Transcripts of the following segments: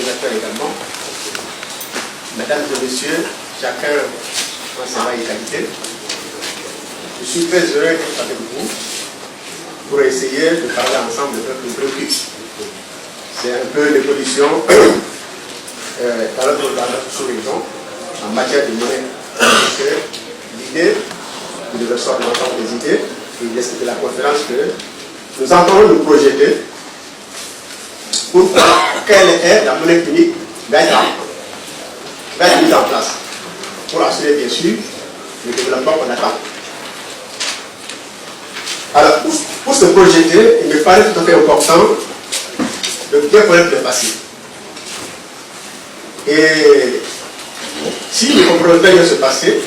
organisateurs également. Mesdames et messieurs, chacun en sa qualité. Je suis très heureux d'être avec vous pour essayer de parler ensemble de ce qui nous préoccupe. C'est un peu l'évolution dans notre sous-région en matière de monnaie. Parce que l'idée, nous devons sortir l'ensemble des idées, et de la conférence que nous entendons nous projeter pour voir quelle est la monnaie unique va être mise en place pour assurer bien sûr le développement qu'on attend. Alors, pour se projeter, il me paraît tout à fait important de bien connaître le passé. Et si nous comprenons bien ce passé,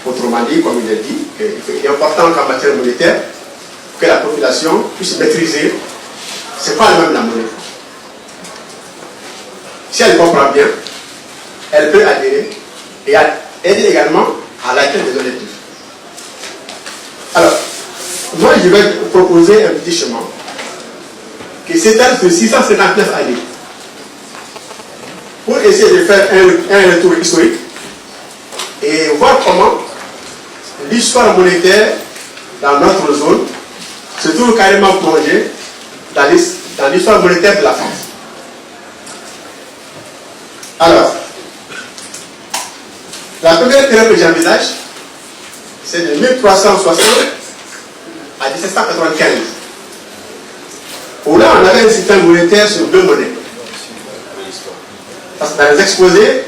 autrement dit, comme il est dit, il est important qu'en matière monétaire, que la population puisse maîtriser c'est pas le même la monnaie. Si elle comprend bien, elle peut adhérer et aider également à l'atteinte des objectifs. Alors, moi je vais proposer un petit chemin qui s'étale sur 659 années pour essayer de faire un retour historique et voir comment l'histoire monétaire dans notre zone se trouve carrément plongée dans l'histoire monétaire de la France. Alors, la première période que j'envisage, c'est de 1360 à 1795. Où là, on avait un système monétaire sur deux monnaies. Parce que dans les exposés,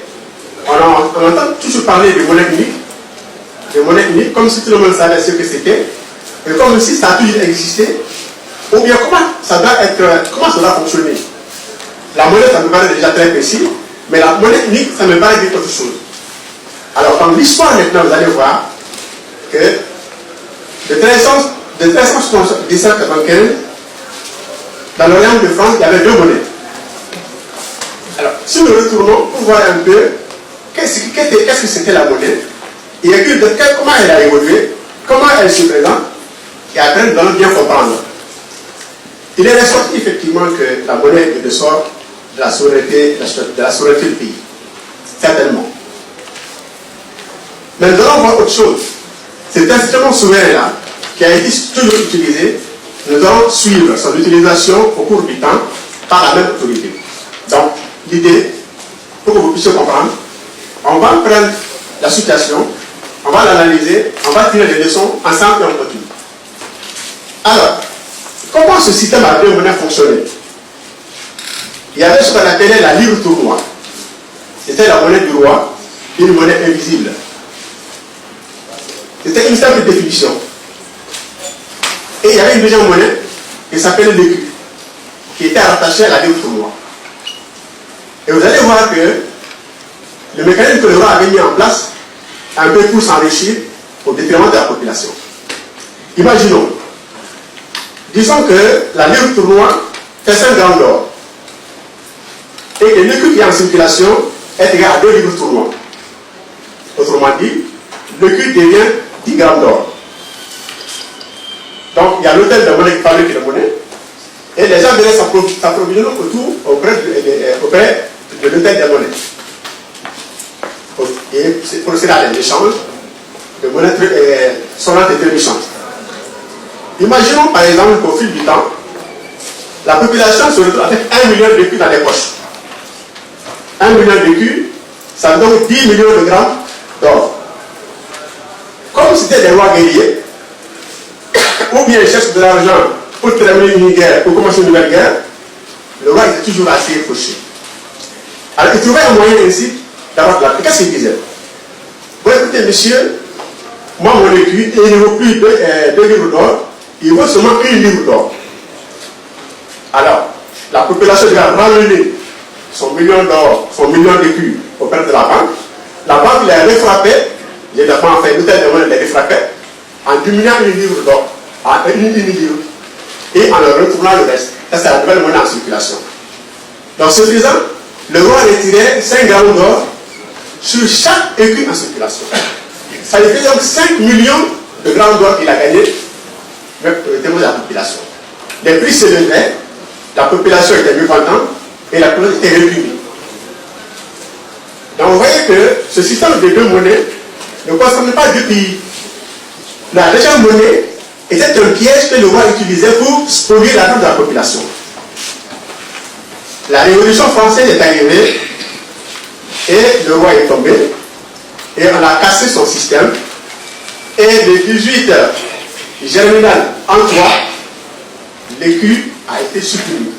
on entend toujours parler de monnaie unique, comme si tout le monde savait ce que c'était, et comme si ça a toujours existé, ou bien comment ça doit fonctionner. La monnaie, ça me paraît déjà très précis, mais la monnaie unique, ça me paraît dire autre chose. Alors, dans l'histoire maintenant, vous allez voir que de 1795, dans l'Orient de France, il y avait deux monnaies. Alors, si nous retournons pour voir un peu qu'est-ce que c'était la monnaie, et comment elle a évolué, comment elle se présente, et après nous allons bien comprendre. Il est ressorti effectivement que la monnaie est le sort de la souveraineté du pays. Certainement. Mais nous allons voir autre chose. Cet instrument souverain-là, qui a été toujours utilisé, nous allons suivre son utilisation au cours du temps par la même autorité. Donc, l'idée, pour que vous puissiez comprendre, on va prendre la situation, on va l'analyser, on va tirer les leçons ensemble et on continue. Alors, comment ce système à deux monnaies fonctionnait? Il y avait ce qu'on appelait la livre tournoi. C'était la monnaie du roi, une monnaie invisible. C'était une simple définition. Et il y avait une deuxième monnaie qui s'appelait l'écu, qui était rattachée à la livre tournoi. Et vous allez voir que le mécanisme que le roi avait mis en place, un peu pour s'enrichir au détriment de la population. Imaginons, disons que la livre tournoi fait 5 grammes d'or et que l'écu qui est en circulation est égal à 2 livres tournoi. Autrement dit, l'écu devient 10 grammes d'or. Donc il y a l'hôtel de monnaie qui fabrique la monnaie et les gens devaient s'approvisionner auprès de l'hôtel de monnaie. Et c'est procéder à l'échange de monnaie sonnante et trébuchante. Imaginons par exemple qu'au fil du temps, la population se retrouve avec 1 million d'écus dans les poches. 1 million d'écus, ça donne 10 millions de grammes d'or. Comme c'était des rois guerriers, ou bien ils cherchent de l'argent pour terminer une guerre, pour commencer une nouvelle guerre, le roi était toujours assez fauché. Alors il trouvait un moyen ainsi d'avoir de l'argent. Qu'est-ce qu'il disait? Bon, écoutez, monsieur, moi mon écu, il ne vaut plus 2 livres d'or, il vaut seulement 1 livre d'or. Alors, la population doit ramener son million d'or, son million d'écus auprès de la banque. La banque les refrappait, les enfants ont fait l'hôtel de monnaie les refrappait, en diminuant 1 livre d'or, à 1 livre, et en leur retournant le reste. Ça, c'est la nouvelle monnaie en circulation. Donc, ce faisant, le roi retirait 5 grammes d'or sur chaque écu en circulation. Ça lui fait donc 5 millions de grammes d'or qu'il a gagné pour le témoin de la population. Les prix s'élevaient, la population était mécontente, et la colonie était réprimée. Donc vous voyez que ce système de deux monnaies ne concerne pas deux pays. La deuxième monnaie était un piège que le roi utilisait pour spolier l'argent de la population. La Révolution française est arrivée et le roi est tombé et on a cassé son système. Et le 18 germinal en 3, l'écu a été supprimé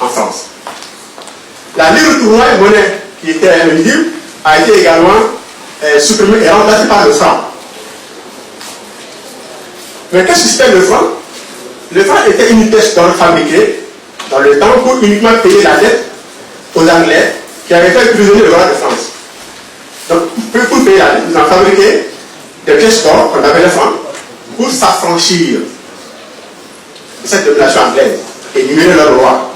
en France. La livre tournois, monnaie qui était invisible, a été également supprimée et remplacée par le franc. Mais qu'est-ce que c'était le franc? Le franc était une pièce d'or fabriquée dans le temps pour uniquement payer la dette aux Anglais qui avaient fait prisonnier le roi de France. Donc, pour payer la dette, ils ont fabriqué des pièces d'or qu'on appelle les francs pour s'affranchir de cette domination anglaise et libérer leur roi.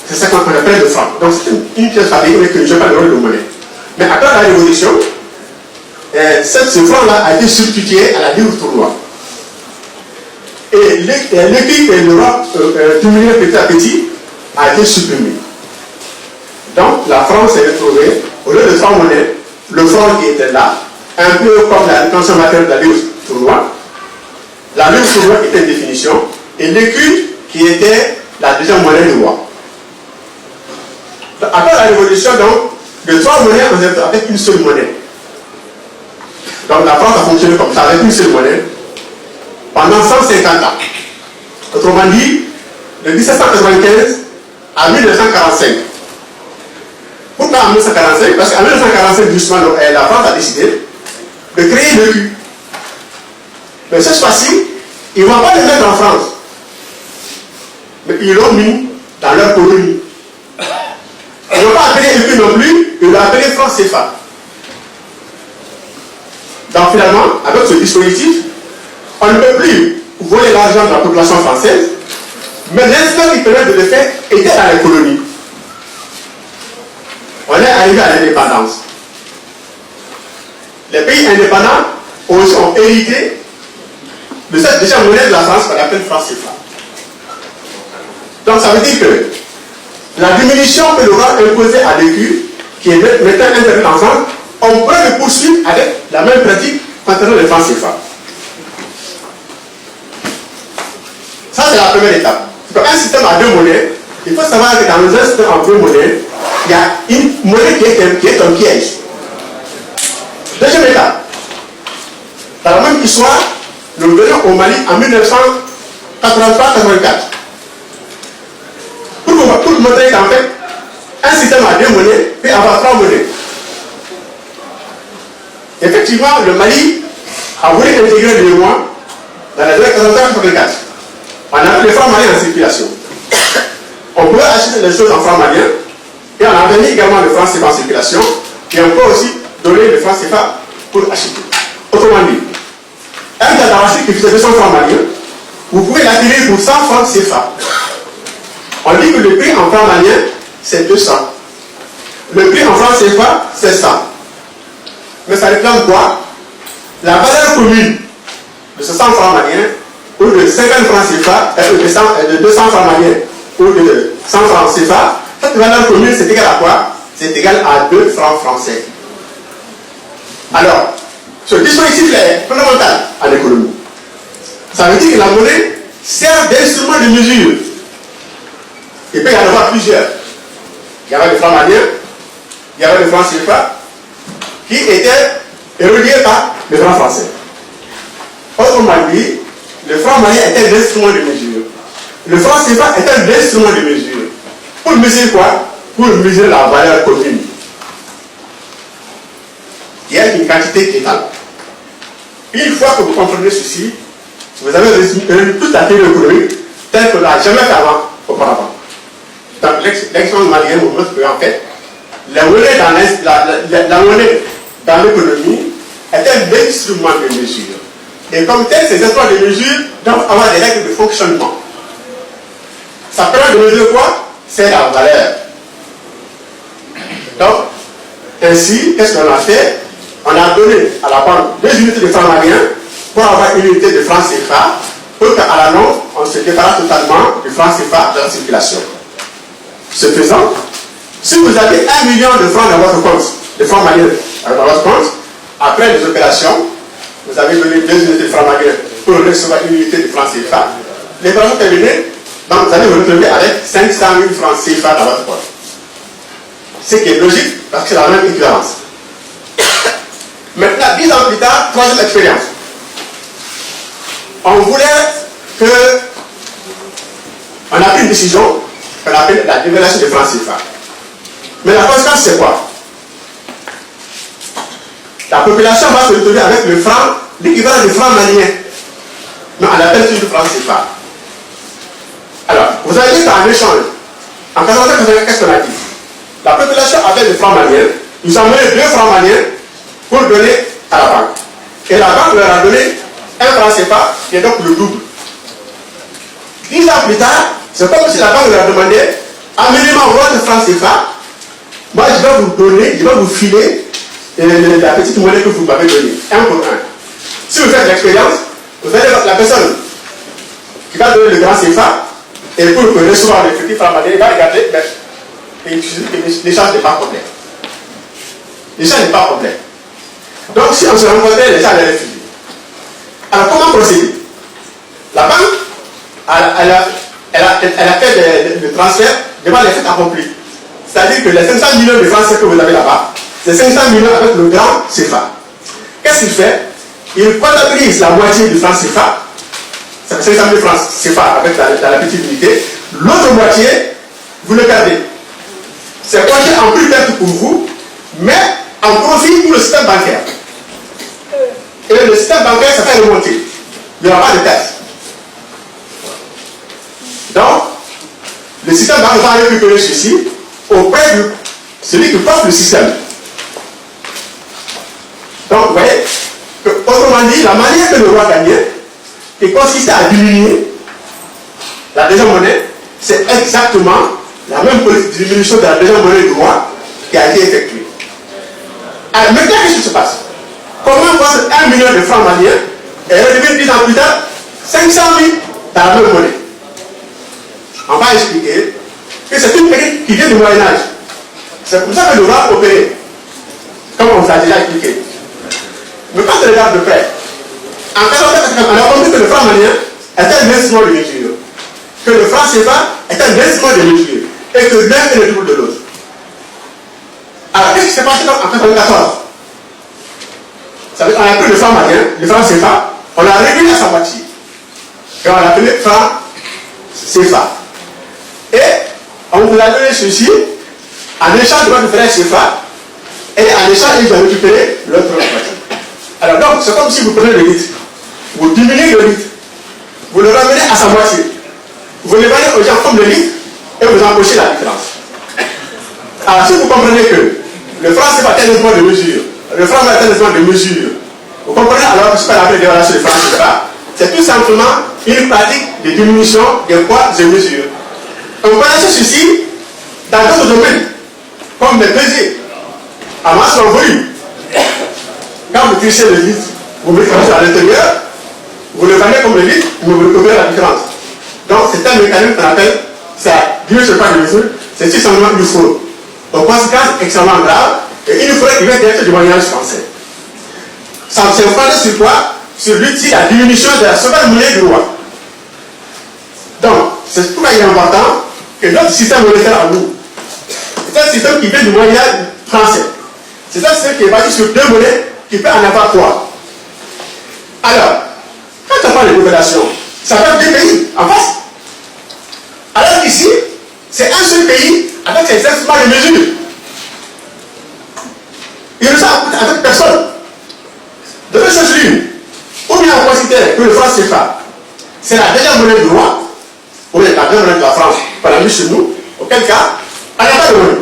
C'est ça qu'on appelle le franc. Donc, c'est une pièce fabriquée mais que je n'ai pas le rôle de monnaie. Mais après la Révolution, ce franc-là a été substitué à la livre tournois. Et l'écu et le roi diminué petit à petit a été supprimé. Donc la France s'est retrouvée, au lieu de franc monnaie, le franc qui était là, un peu comme la consommateur de la livre tournois. La livre tournois était une définition, et l'écu qui était la deuxième monnaie du roi. Après la Révolution, donc, de trois monnaies, on est avec une seule monnaie. Donc la France a fonctionné comme ça, avec une seule monnaie, pendant 150 ans. Autrement dit, de 1795 à 1945. Pourquoi en 1945? Parce qu'en 1945, justement, la France a décidé de créer l'écu. Mais cette fois-ci, ils ne vont pas le mettre en France. Mais ils l'ont mis dans leur colonie. Ils n'ont pas appelé l'écu non plus, ils l'ont appelé franc CFA. Donc finalement, avec ce dispositif, on ne peut plus voler l'argent de la population française, mais l'instant qui permet de le faire était dans les colonies. On est arrivé à l'indépendance. Les pays indépendants aussi ont hérité de cette deuxième monnaie de la France qu'on appelle franc CFA. Donc ça veut dire que la diminution que le roi imposait à l'écu, qui est maintenant interdite en France, on pourrait le poursuivre avec la même pratique concernant les francs CFA. Ça, c'est la première étape. Pour un système à deux monnaies, il faut savoir que dans un système à deux monnaies, il y a une monnaie qui est un piège. Deuxième étape. Dans la même histoire, nous venons au Mali en 1983-84. Pour vous montrer qu'en fait, un système à deux monnaies peut avoir trois monnaies. Effectivement, le Mali a voulu intégrer le mois dans la durée 83-84. On a les francs maliens en circulation. On peut acheter des choses en francs maliens et on a donné également le franc CFA en circulation et on peut aussi donner le franc CFA pour acheter. Autrement dit, un Tadarassi qui faisait 200 francs maliens, vous pouvez l'acquérir pour 100 francs CFA. On dit que le prix en francs maliens, c'est 200. Le prix en francs CFA, c'est 100. Mais ça réclame quoi? La valeur commune de ce 100 francs maliens ou de 50 francs CFA, de 200 francs maliens ou de 100 francs CFA, cette valeur commune, c'est égal à quoi? C'est égal à 2 francs français. Alors, ce dispositif est fondamental à l'économie. Ça veut dire que la monnaie sert d'instrument de mesure. Il peut y en avoir plusieurs. Il y avait le franc malien, il y avait le franc CFA, qui était relié par le franc français. Autrement dit, le franc malien était l'instrument de mesure. Le franc CFA était un instrument de mesure. Pour mesurer quoi? Pour mesurer la valeur commune. Il y a une quantité qui est là. Une fois que vous comprenez ceci, vous avez résumé toute la théorie économique telle qu'on n'a jamais fait auparavant. Donc l'exemple malien vous montre qu'en fait, la monnaie dans l'économie est un instrument de mesure. Et comme tel, ces instruments de mesure doivent avoir des règles de fonctionnement. Ça permet de mesurer quoi? C'est la valeur. Donc, ainsi, qu'est-ce qu'on a fait? On a donné à la banque 2 unités de francs maliens pour avoir une unité de francs CFA pour qu'à la longue, on se débarrasse totalement du franc CFA de la circulation. Ce faisant, si vous avez 1 million de francs dans votre compte, de francs maliens dans votre compte, après les opérations, vous avez donné 2 unités de francs maliens pour recevoir une unité de francs CFA. Les opérations terminées, donc vous allez vous retrouver avec 500 000 francs CFA dans votre compte. Ce qui est logique parce que c'est la même équivalence. Maintenant, 10 ans plus tard, troisième expérience. On voulait que on a pris une décision qu'on appelle la dévaluation de francs CFA. Mais la conséquence, c'est quoi? La population va se retrouver avec le franc, l'équivalent du franc malien. Mais on appelle toujours le franc CFA. Alors, vous avez dit en échange. En 1980, qu'est-ce qu'on a dit? La population avait le franc malien. Ils ont donné 2 francs maliens pour donner à la banque. Et la banque leur a donné un franc CFA qui est donc le double. 10 ans plus tard, c'est comme si la banque leur demandait amenez-moi votre franc CFA. Moi, je vais vous donner, je vais vous filer la petite monnaie que vous m'avez donnée, 1 pour 1. Si vous faites l'expérience, vous allez voir la personne qui va donner le grand CFA, et pour recevoir le petit franc malien, il va regarder, et l'échange n'est pas complet. L'échange n'est pas complet. Donc, si on se rencontrait, l'échange est refusé. Alors, comment procéder? La banque, elle a fait le transfert devant les faits accomplis. C'est-à-dire que les 500 millions de francs que vous avez là-bas, c'est 500 millions avec le grand CFA. Qu'est-ce qu'il fait? Il comptabilise la moitié du franc CFA, c'est 500 000 francs CFA avec dans la petite unité. L'autre moitié, vous le gardez. C'est compté en plus perte pour vous, mais en profit pour le système bancaire. Et le système bancaire, ça fait remonter. Il n'y aura pas de perte. Donc, le système bancaire va récupérer ceci auprès de celui qui porte le système. Donc, vous voyez, que, autrement dit, la manière que le roi gagnait, qui consistait à diminuer la deuxième monnaie, c'est exactement la même diminution de la deuxième monnaie du roi qui a été effectuée. Alors, maintenant, qu'est-ce qui se passe? Comment votre 1 million de francs maliens est redevenu 10 ans plus tard 500 000 dans la même monnaie? On va expliquer que c'est une technique qui vient du Moyen-Âge. C'est pour ça que le roi opérait, comme on vous a déjà expliqué. Mais quand on regarde de près, en 1980, on a compris que le franc malien était un instrument de mesure, que le franc CFA était un instrument de mesure, et que l'un est le double de l'autre. Alors, qu'est-ce qui s'est passé en 1994? On a pris le franc malien, le franc CFA, on l'a réduit à sa moitié, et on l'a appelé franc CFA. Et on vous a donné ceci en échange de votre frère CFA, et en échange, ils ont récupéré l'autre moitié. Alors donc, c'est comme si vous prenez le litre, vous diminuez le litre, vous le ramenez à sa moitié, vous le vendez aux gens comme le litre, et vous embauchez la différence. Alors si vous comprenez que le franc c'est pas un instrument de mesure, le franc est un instrument de mesure, vous comprenez alors que ce qu'on appelle dévaluation de franc CFA, c'est tout simplement une pratique de diminution des poids et mesures. On connaît ceci dans d'autres domaines, comme les pesées, à masse en volume. Quand vous trichez le litre, vous mettez à l'intérieur, vous le vendez comme le litre, vous recouvrez la différence. Donc c'est un mécanisme qu'on appelle, ça diminution de poids de mesure, c'est tout simplement une fraude. Aux conséquences extrêmement graves, et une fraude qui vient direct du Moyen-Âge français. Ça s'est fondé sur quoi? Sur l'outil, la diminution de la seconde monnaie du roi. Donc, c'est pourquoi il est important que notre système monétaire à nous, c'est un système qui vient du Moyen-Âge français. C'est un système qui est basé sur 2 monnaies qui peut en avoir 3. Alors, quand on parle de population, ça fait 2 pays en face. Alors qu'ici, c'est un seul pays avec ses instruments de mesure. Il ne s'en avec personne. De deux choses l'une. Ou bien on considère que le franc CFA, c'est la deuxième monnaie du roi, ou bien la deuxième monnaie de la France, qu'on a mis chez nous, auquel cas, on n'a pas de monnaie.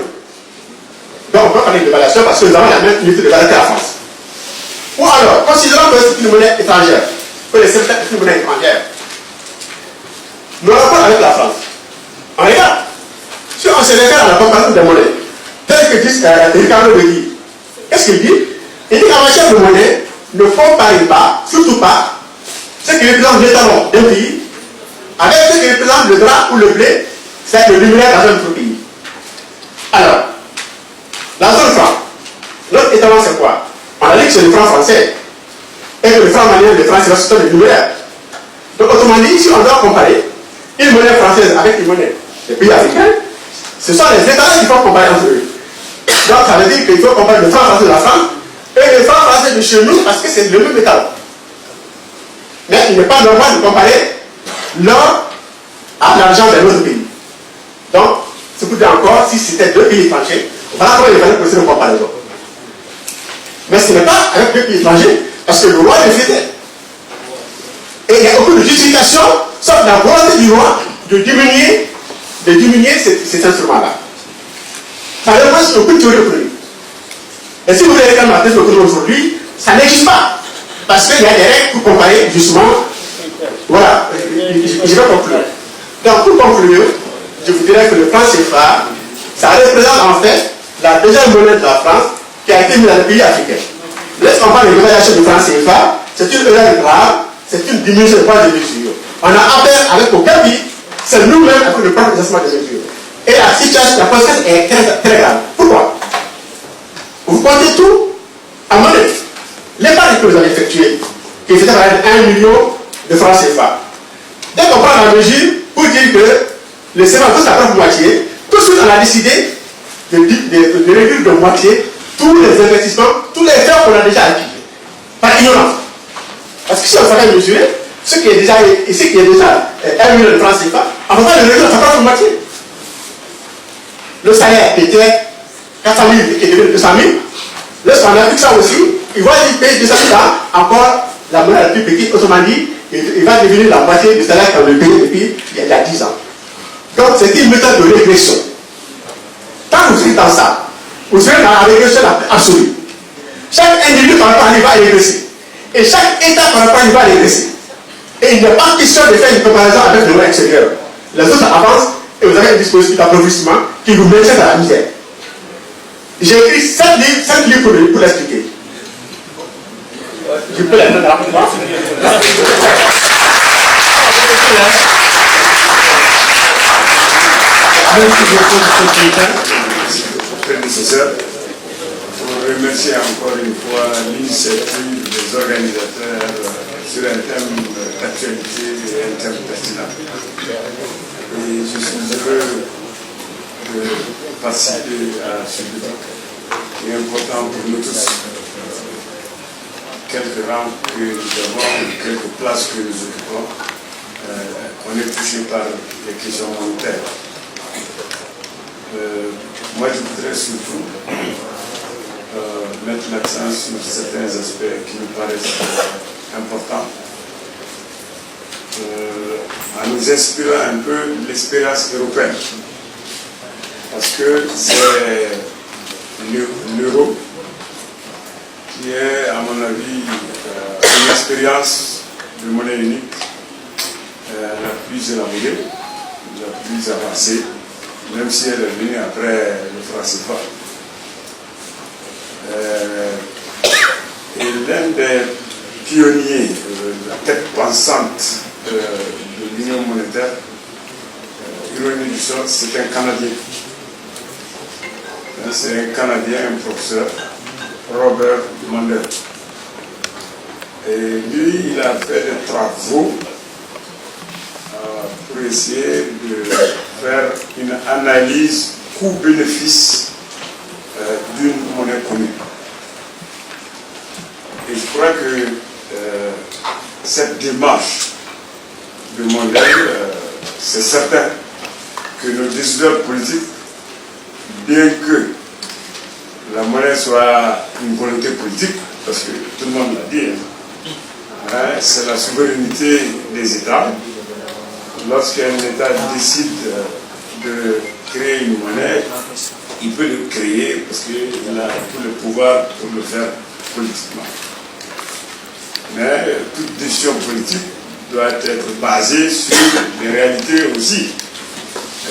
Donc on peut parler de dévaluation parce que nous avons la même unité de valeur que la France. Ou alors, considérons que c'est une monnaie étrangère, que les CFA est une monnaie étrangère. Nous rapport avec la France. On regarde. Si on se regarde à la comparaison des monnaies, tel que dit Ricardo de Guy, qu'est-ce qu'il dit? Il dit qu'en matière de monnaie, ne comparez pas, surtout pas, ce qui représente l'étalon d'un pays avec ce qui représente le drap ou le blé, c'est le numéraire dans un autre pays. Alors, la zone franc, notre étalon c'est quoi? On a dit que c'est le franc français. Et que le franc malien, le franc c'est le système de numéraire. Donc autrement dit, si on doit comparer une monnaie française avec une monnaie des pays africains, ce sont les États qui font comparer entre eux. Donc ça veut dire qu'il faut comparer le franc français de la France et le franc français de chez nous parce que c'est le même métal. Mais il n'est pas normal de comparer l'or à l'argent d'un autre pays. Donc, c'est pour dire encore, si c'était deux pays étrangers, voilà comment il fallait procéder aux comparaisons. Mais ce n'est pas avec deux pays étrangers, parce que le roi le faisait. Et il n'y a aucune justification, sauf la volonté du roi de diminuer cet instrument-là. Ça ne repose sur aucune théorie économique. Et si vous voulez regarder la théorie économique aujourd'hui, ça n'existe pas. Parce qu'il y a des règles pour comparer justement. Voilà, je vais conclure. Donc pour conclure, je vous dirais que le franc CFA, ça représente en fait la deuxième monnaie de la France qui a été mise dans les pays africains. Lorsqu'on parle de l'évaluation du franc CFA, c'est une erreur grave, c'est une diminution de poids de mesure. On a affaire avec aucun pays, c'est nous-mêmes avec le propre adjustement des mesures. Et la situation, la conséquence est très grave. Pourquoi? Vous comptez tout à monnaie. L'épargne que vous avez effectuée, qui était par exemple 1 million de francs CFA. Dès qu'on prend la mesure pour dire que le CFA coûte sa propre moitié, tout de suite on a décidé de réduire de moitié tous les investissements, tous les efforts qu'on a déjà acquis. Par ignorance. Parce que si on savait mesurer, ce qui est déjà 1 million de francs CFA, on ne peut pas le réduire à sa propre moitié. Le salaire était 400 000 et qui est devenu 200 000. Lorsqu'on applique ça aussi, il va payer 200 000 encore la monnaie la plus petite, autrement dit, il va devenir la moitié du salaire qu'on a payé depuis il y a 10 ans. Donc c'est une méthode de régression. Quand vous êtes dans ça, vous serez dans la régression la plus absolue. Chaque individu par rapport à lui va régresser. Et chaque État par rapport à lui va régresser. Et il n'est pas question de faire une comparaison avec le monde extérieur. Les autres avancent et vous avez un dispositif d'applaudissement qui vous maintient dans la misère. J'ai écrit 7 livres pour l'expliquer. Je peux les donner rapidement. Merci beaucoup, M. prédécesseur, pour remercier encore une fois l'initiative des organisateurs sur un thème d'actualité et un thème pertinent. Et je suis heureux de participer à ce débat qui est important pour nous tous. Quelques rangs que nous avons, quelques places que nous occupons, on est touché par les questions monétaires. Moi, je voudrais surtout mettre l'accent sur certains aspects qui me paraissent importants, en nous inspirant un peu l'expérience européenne. Parce que c'est l'euro qui est, à mon avis, une expérience de monnaie unique la plus élaborée, la plus avancée, même si elle est venue après le franc CFA. Et l'un des pionniers, la tête pensante de l'Union monétaire, ironie du sort, c'est un Canadien. C'est un Canadien, un professeur, Robert Mundell. Et lui, il a fait des travaux pour essayer de faire une analyse coût-bénéfice d'une monnaie commune. Et je crois que cette démarche de Mundell, c'est certain que nos décideurs politiques, bien que la monnaie soit une volonté politique, parce que tout le monde l'a dit, c'est la souveraineté des États. Lorsqu'un État décide de créer une monnaie, il peut le créer parce qu'il a tout le pouvoir pour le faire politiquement. Mais toute décision politique doit être basée sur les réalités aussi.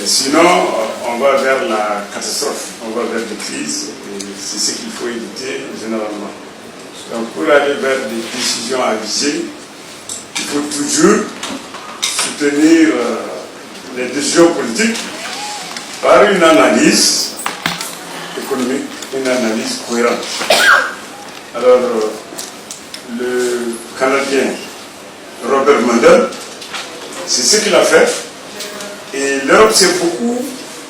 Et sinon, on va vers la catastrophe, on va vers des crises, et c'est ce qu'il faut éviter généralement. Donc pour aller vers des décisions avisées, il faut toujours soutenir les décisions politiques par une analyse économique, une analyse cohérente. Alors, le Canadien Robert Mundell, c'est ce qu'il a fait. Et l'Europe s'est beaucoup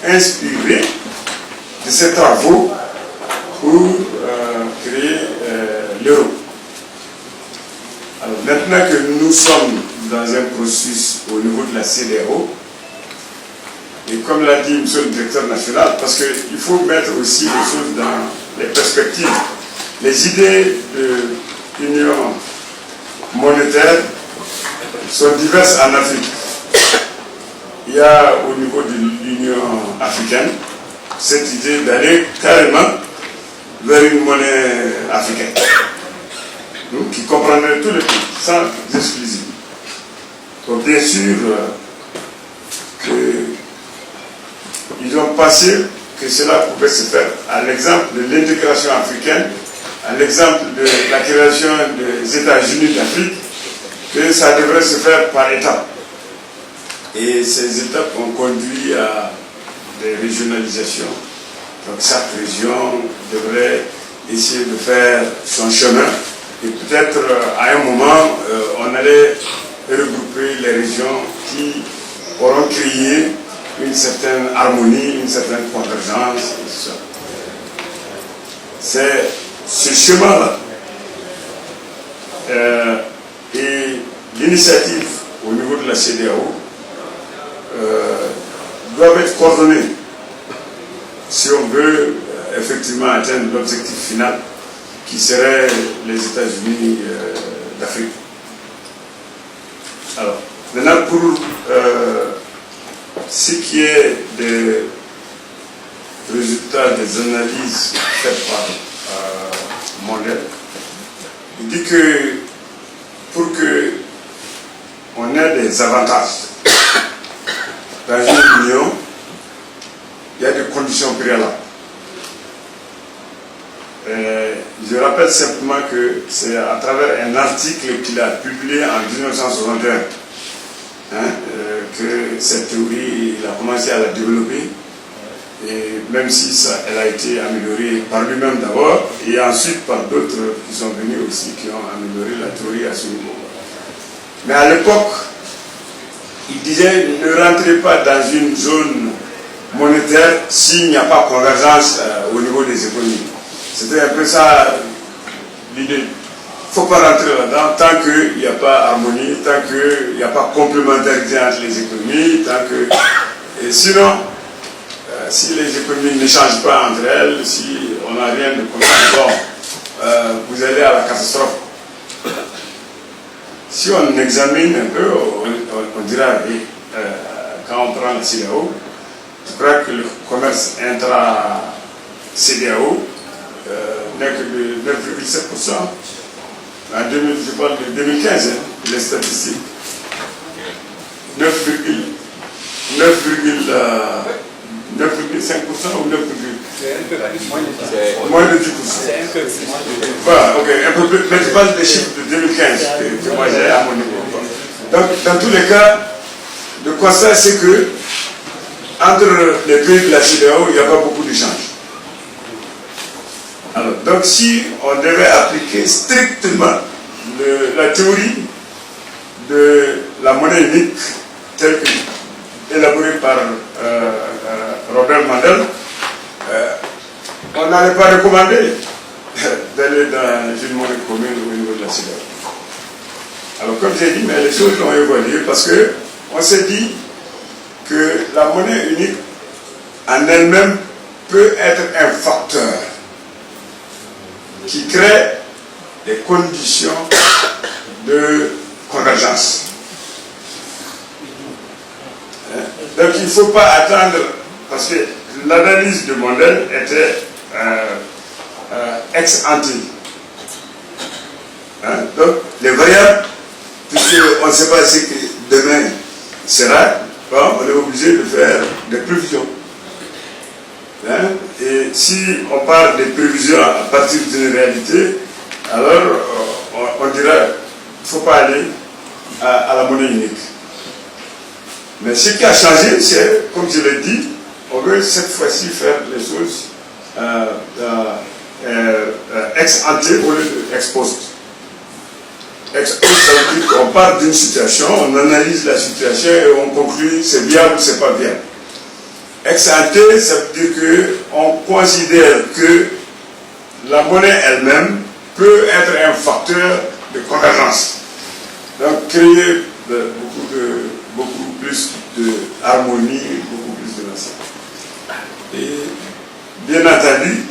inspirée de ses travaux pour créer l'euro. Alors maintenant que nous sommes dans un processus au niveau de la CEDEAO, et comme l'a dit M. le directeur national, parce qu'il faut mettre aussi les choses dans les perspectives. Les idées de l'union monétaire sont diverses en Afrique. Il y a au niveau de l'Union africaine cette idée d'aller carrément vers une monnaie africaine qui comprendrait tous les pays, sans exclusivité. Donc bien sûr qu'ils ont pensé que cela pouvait se faire à l'exemple de l'intégration africaine, à l'exemple de la création des États-Unis d'Afrique, que ça devrait se faire par étapes. Et ces étapes ont conduit à des régionalisations. Donc chaque région devrait essayer de faire son chemin. Et peut-être à un moment, on allait regrouper les régions qui auront créé une certaine harmonie, une certaine convergence, et tout ça. C'est ce chemin-là. Et l'initiative au niveau de la CEDEAO doivent être coordonnées si on veut effectivement atteindre l'objectif final qui serait les États-Unis d'Afrique. Alors, maintenant pour ce qui est des résultats des analyses faites par Mundell, il dit que pour que on ait des avantages dans une union, il y a des conditions préalables. Je rappelle simplement que c'est à travers un article qu'il a publié en 1961 que cette théorie, il a commencé à la développer, et même si elle a été améliorée par lui-même d'abord, et ensuite par d'autres qui sont venus aussi, qui ont amélioré la théorie à ce niveau. Mais à l'époque, il disait ne rentrez pas dans une zone monétaire s'il n'y a pas convergence au niveau des économies. C'était un peu ça l'idée. Il ne faut pas rentrer là-dedans tant qu'il n'y a pas harmonie, tant qu'il n'y a pas complémentarité entre les économies, tant que... Et sinon, si les économies ne changent pas entre elles, si on n'a rien de commun, vous allez à la catastrophe. Si on examine un peu, on dira, quand on prend la CEDEAO, je crois que le commerce intra-CEDEAO n'est que de 9,7%. Je parle de 2015, les statistiques. 9,5% ou 9,5%. Moins de 10%. Voilà, ok, un peu plus. Mais je parle des chiffres de 2015 que moi j'ai à mon niveau. Donc, dans tous les cas, le constat c'est que entre les pays de la CEDEAO, il n'y a pas beaucoup d'échanges. Alors, donc si on devait appliquer strictement la théorie de la monnaie unique telle que élaborée par Robert Mundell, on n'allait pas recommander d'aller dans une monnaie commune au niveau de la CEDEAO. Alors comme j'ai dit, mais les choses ont évolué parce qu'on s'est dit que la monnaie unique en elle-même peut être un facteur qui crée des conditions de convergence. Donc il ne faut pas attendre, parce que l'analyse de Mundell était ex ante. Donc les variables, puisqu'on ne sait pas ce que demain sera, on est obligé de faire des prévisions. Et si on parle des prévisions à partir d'une réalité, alors on dira qu'il ne faut pas aller à la monnaie unique. Mais ce qui a changé, c'est, comme je l'ai dit, on veut cette fois-ci faire les choses ex ante au lieu de ex post. Ex post, ça veut dire qu'on part d'une situation, on analyse la situation et on conclut c'est viable ou c'est pas viable. Ex ante, ça veut dire qu'on considère que la monnaie elle-même peut être un facteur de convergence. Donc créer beaucoup plus d'harmonie, beaucoup plus de nation. Et bien entendu,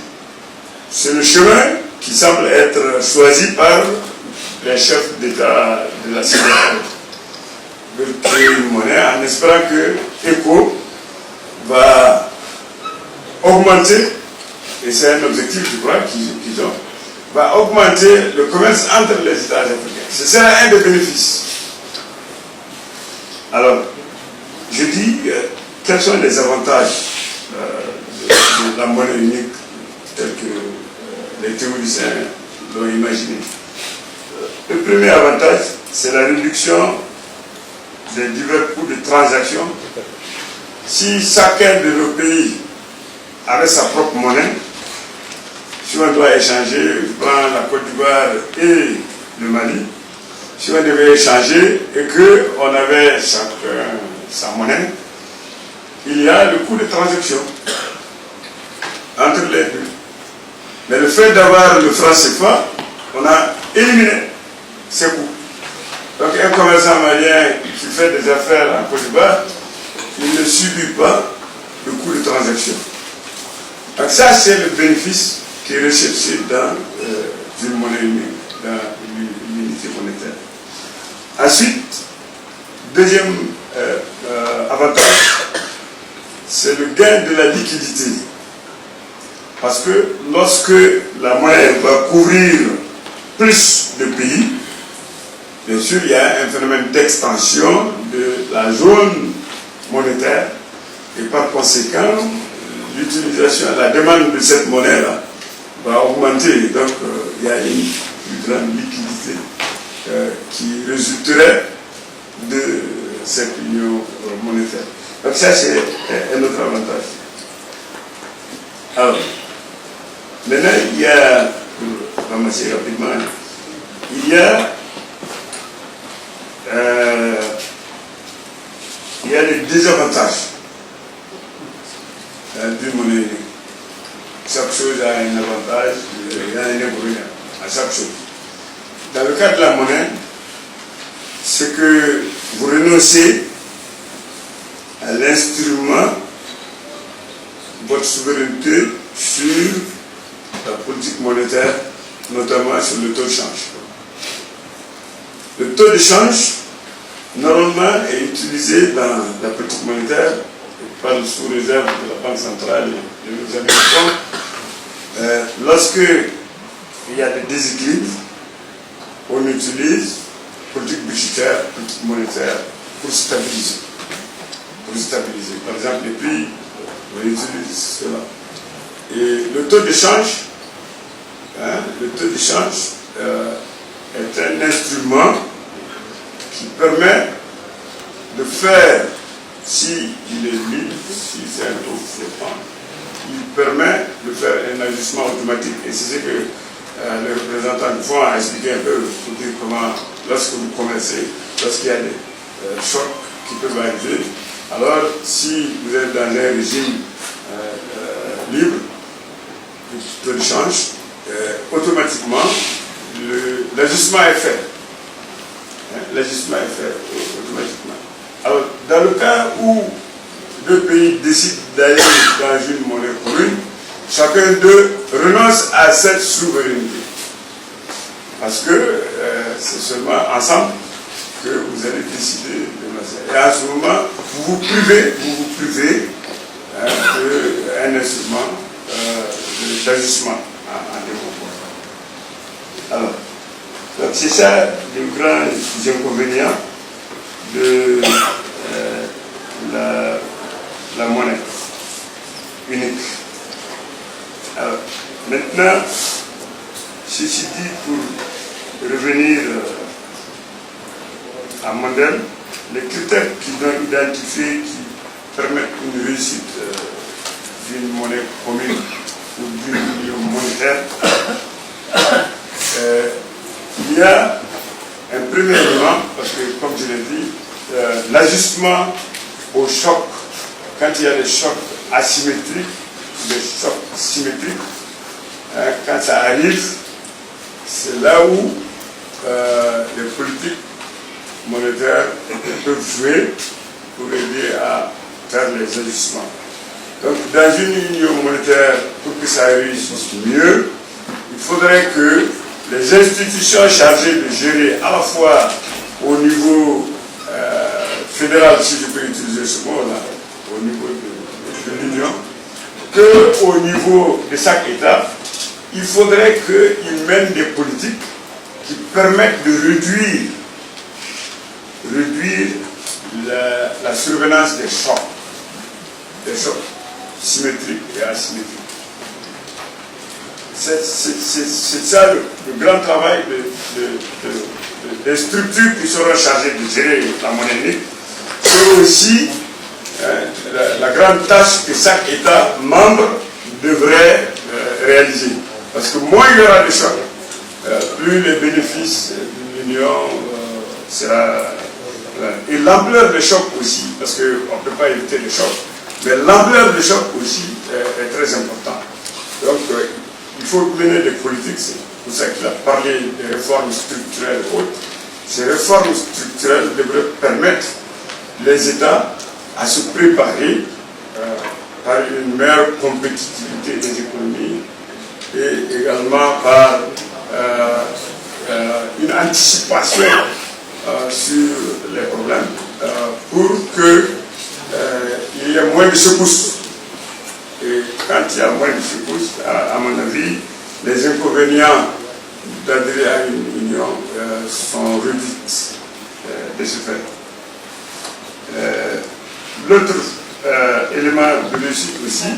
c'est le chemin qui semble être choisi par les chefs d'État de la CEDEAO. De créer une monnaie en espérant que ECO va augmenter, et c'est un objectif, je crois, qu'ils ont, va augmenter le commerce entre les États africains. Ce sera un des bénéfices. Alors, je dis, quels sont les avantages de la monnaie unique telle que les théoriciens l'ont imaginé. Le premier avantage, c'est la réduction des divers coûts de transaction. Si chacun de nos pays avait sa propre monnaie, si on doit échanger, je prends la Côte d'Ivoire et le Mali, si on devait échanger et qu'on avait chacun sa monnaie, il y a le coût de transaction entre les deux. Mais le fait d'avoir le franc CFA, on a éliminé ces coûts. Donc un commerçant malien qui fait des affaires en Côte d'Ivoire, il ne subit pas le coût de transaction. Donc ça, c'est le bénéfice qui est recherché dans une monnaie unique, dans l'unité monétaire. Ensuite, deuxième avantage, c'est le gain de la liquidité. Parce que lorsque la monnaie va couvrir plus de pays, bien sûr, il y a un phénomène d'extension de la zone monétaire et par conséquent, l'utilisation, la demande de cette monnaie-là va augmenter. Donc, il y a une plus grande liquidité qui résulterait de cette union monétaire. Donc, ça, c'est un autre avantage. Alors, maintenant, il y a, pour ramasser rapidement, il y a les désavantages d'une monnaie unique. Chaque chose a un avantage, il y a un inconvénient à chaque chose. Dans le cas de la monnaie, c'est que vous renoncez à l'instrument de votre souveraineté sur la politique monétaire, notamment sur le taux de change. Le taux de change, normalement, est utilisé dans la politique monétaire par sous réserve de la Banque centrale de nos amis du fonds. Lorsque il y a des déséquilibres, on utilise politique budgétaire, politique monétaire pour stabiliser. Par exemple, les prix, on utilise cela. Et le taux de change, est un instrument qui permet de faire, si il est libre, si c'est un taux flottant, il permet de faire un ajustement automatique. Et c'est ce que le représentant du fonds a expliqué un peu pour dire comment, lorsque vous commercez, lorsqu'il y a des chocs qui peuvent arriver, alors si vous êtes dans un régime libre, de change, automatiquement, l'ajustement est fait. L'ajustement est fait automatiquement. Alors, dans le cas où deux pays décident d'aller dans une monnaie commune, chacun d'eux renonce à cette souveraineté. Parce que c'est seulement ensemble que vous allez décider de lancer. Et à ce moment, vous vous privez d'un instrument d'ajustement en développement. Alors, c'est ça le grand inconvénient de la monnaie unique. Alors, maintenant, ceci dit, pour revenir à Mandel, les critères qu'ils ont identifiés qui permettent une réussite d'une monnaie commune ou monétaire, il y a un premier élément, parce que comme je l'ai dit, l'ajustement au choc, quand il y a des chocs asymétriques, des chocs symétriques, quand ça arrive, c'est là où les politiques monétaires peuvent jouer pour aider à faire les ajustements. Donc, dans une union monétaire, pour que ça réussisse mieux, il faudrait que les institutions chargées de gérer à la fois au niveau fédéral, si je peux utiliser ce mot-là, au niveau de l'Union, qu'au niveau de chaque État, il faudrait qu'ils mènent des politiques qui permettent de réduire la survenance des chocs symétriques et asymétriques. C'est ça le grand travail des structures qui seront chargées de gérer la monnaie unique. C'est aussi la grande tâche que chaque État membre devrait réaliser. Parce que moins il y aura de chocs, plus les bénéfices de l'Union sera... Et l'ampleur des chocs aussi, parce qu'on ne peut pas éviter les chocs, mais l'ampleur des chocs aussi est très importante. Donc, il faut mener des politiques, c'est pour ça qu'il a parlé des réformes structurelles et autres. Ces réformes structurelles devraient permettre les États à se préparer par une meilleure compétitivité des économies et également par une anticipation sur les problèmes pour qu'il y ait moins de secousses. Et quand il y a moins de secousses, à mon avis, les inconvénients d'adhérer à une union sont réduits de ce fait. L'autre élément de réussite aussi,